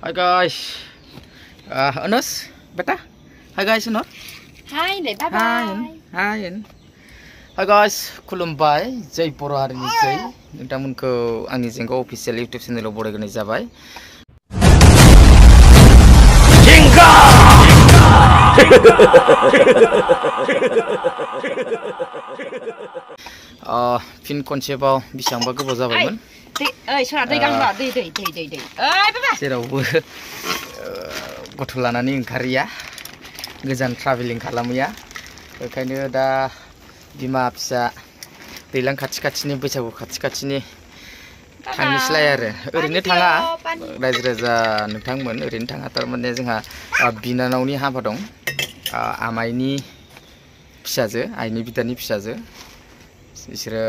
Hi guys, Anas, beta. Hi guys, Anas. Hi, bye bye. Hi. Hi guys, खुलुमबाय जय बर' हारिनि जय नोंथांमोनखौ आंनि जेंगा अफिसियेल इउट्युब चेनेलाव बरायग्रोनाय जाबाय। जेंगा फिन खनसेबाव बेसेबांबा गोबाव जाबायमोन। ओइ सना दै गांबा दै ओइ बाबा जेरावबो गथ' लानानै ओंखारिया गोजान ट्राभेलिं खालामैया बेखायनो दा बिमा फिसा दैलां खाथि बैसागु खाथि थांनोसैलाय आरो ओरैनो थाङा रायजो राजा नोंथांमोन ओरैनो थाङा थारमाने जोंहा बिनानावनि हाबा दं आमाइनि फिसाजो आइनि बिदानि फिसाजो बिसोरो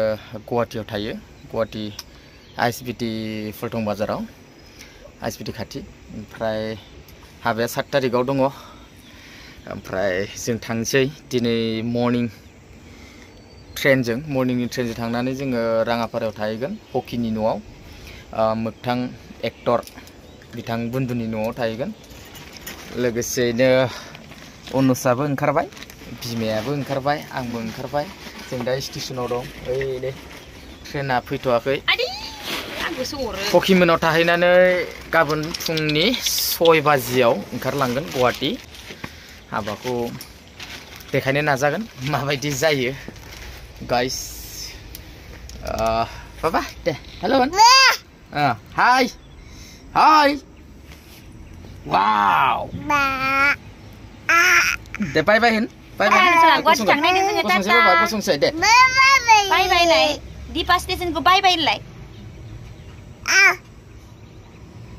गुवाहाटीयाव थायो गुवाहाटी आइएसबिटि फुलटं बाजाराव आइएसबिटि खाथि ओमफ्राय हाबाया 7 तारिखआव दङ ओमफ्राय जों थांसै दिनै मर्निंनि ट्रेनजों थांनानै जोङो राङापारायाव थाहैगोन हकिनि न'आव मोगथां एक्टर बिथां बुन्दुनि न'आव थाहैगोन लोगोसेनो अनुसाबो ओंखारबाय बिमायाबो ओंखारबाय आंबो ओंखारबाय जों दा स्टेशनाव दं ओइले ट्रेना फैथ'वाखै हकिमोनाव थाहैनानै गाबोन फुंनि 6 बाजियाव ओंखारलांगोन गुवाहाटी हाबाखौ देखायनो नाजागोन माबायदि जायो guys Papa deh hello kan hi wow deh bye bye gua chẳng này dengan tata bye bye lại di pas station gua bye bye lại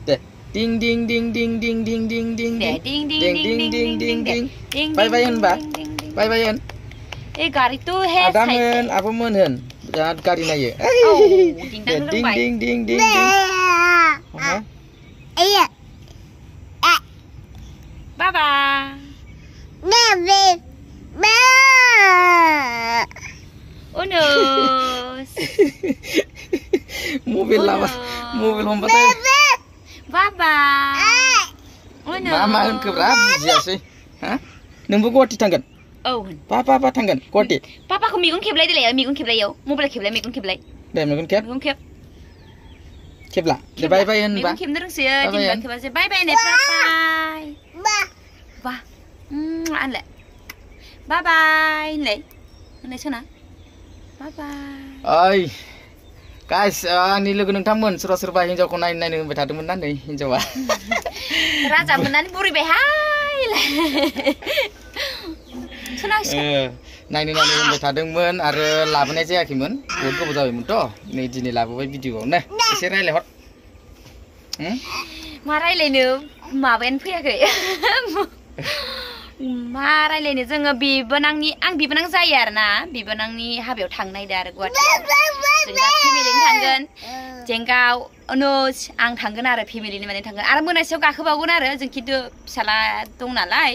deh ding ding bye bye ba bye bye गाड़ी तो है आदामोन आबोमोन होन बिराद गारि नायो ding baba Unus mobil hombatay baba Unus mama hoन keberapa bujiaसै ha नोंबो गुवाहाटी थांगोन Papa थांगोन गुवाहाटी पापाखौ मेगन खेबलाय देलाय मेगन खेबलायाव मबाइल खेबलाय मेगन खेबलाय दे मेगन खेबला दे बाय बाय होनबा मेगन खेबनो रोंसैयो दिनबा खेबासै बाय बाय होननाय बाय आनलाय बाय बाय होनलाय सना बाय बाय ओइ गाइस आंनि लोगो नोंथांमोन सोरबा हिनजावखौ नायनो होनबाय थादोंमोन ना नै हिनजावा राजा मोननानै बुरिबायहाय नायनो होनबाय थादोंमोन आरो लाबोनाय जायाखैमोन बहुद गोबाव जाबायमोनथ' नै दिनै लाबोबाय भिडिअ'आव ने एसे रायलायहर मा रायलायनो माबायानो फैयाखै मा रायलायनो जोङो आं बिबोनां जायो आरोना बिबोनांनि हाबायाव थांनो नायदों आरो गुवाहाटीयाव जों दा फेमिलिनि थांगोन जेंगाव अनुज आं थांगोन आरो फेमिलिनि माने थांगोन आरो मोनासेयाव गाखोबावगोन आरो जों खिन्थु फिसाला दं नालाय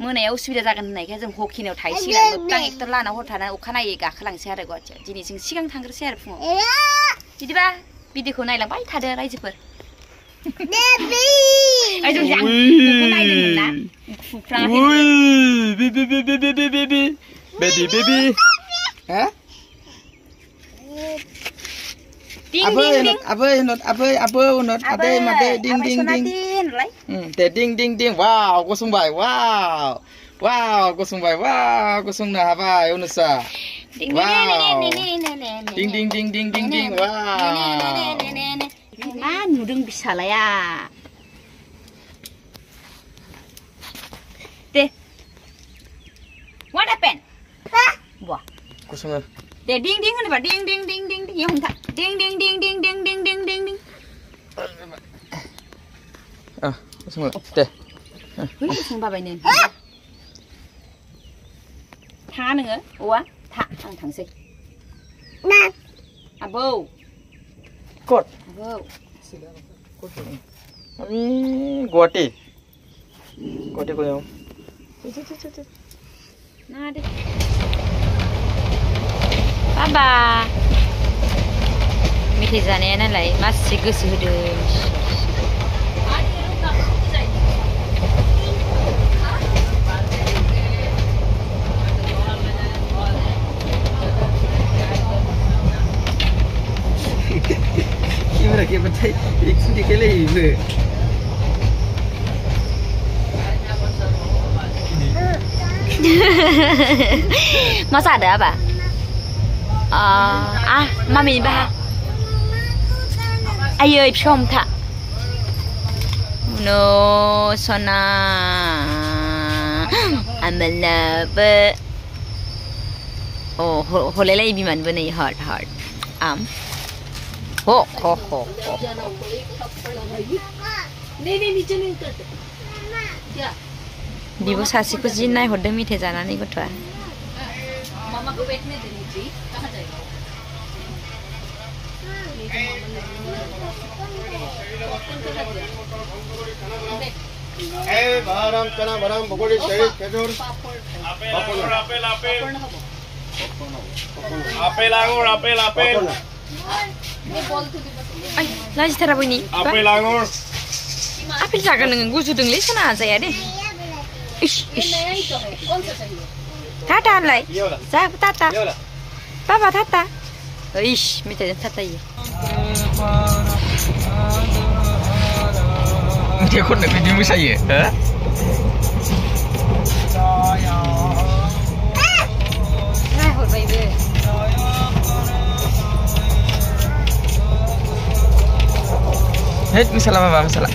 मोनायाव उसुबिदा जागोन होननायखाय जों हकिनाव थाहैसिगोन मोगथां एक्टर लाना हर थानानै अखानायै गाखोलांसै आरो गुवाहाटीयाव दिनै जों सिगां थांग्रोसै आरो फुङाव बिदिबा भिडिअखौ नायलांबाय थादो रायजोफोर ding wow gosongबाय wow gosongनो हाबाय अनुसा ding wow मा नुदों बिसालाया दे what happened wah gosongो deh ding होनोबा ding इयाव हमथा ding gosongो दे गसं बाबायनो थाङा नोङो औवा आं थांसै आबौ Kot. Kami Guwahati ko yang. Nah deh. Baba. Methi जानाया नालाय मासे गोसो होदों Masa ada apa? Mami bah. Ayo ipsom tak. No sona. Amala. Oh, holele ibiman bunyi hard. Ho. Bibu sasi ko jinai hodde mithe janani gotwa. Mama ko बैठने देनी चाहिए कहां जाएगा ए बाराम चना बाराम बगोड़ी शरीर खेजूर apel ay lagi tara bunyi apel jangan dengan gusu dengli sana aja ya deh ish tata lai saya tata papa tata ish minta tata ya dia kon nak video saya Hei, masalah apa masalah?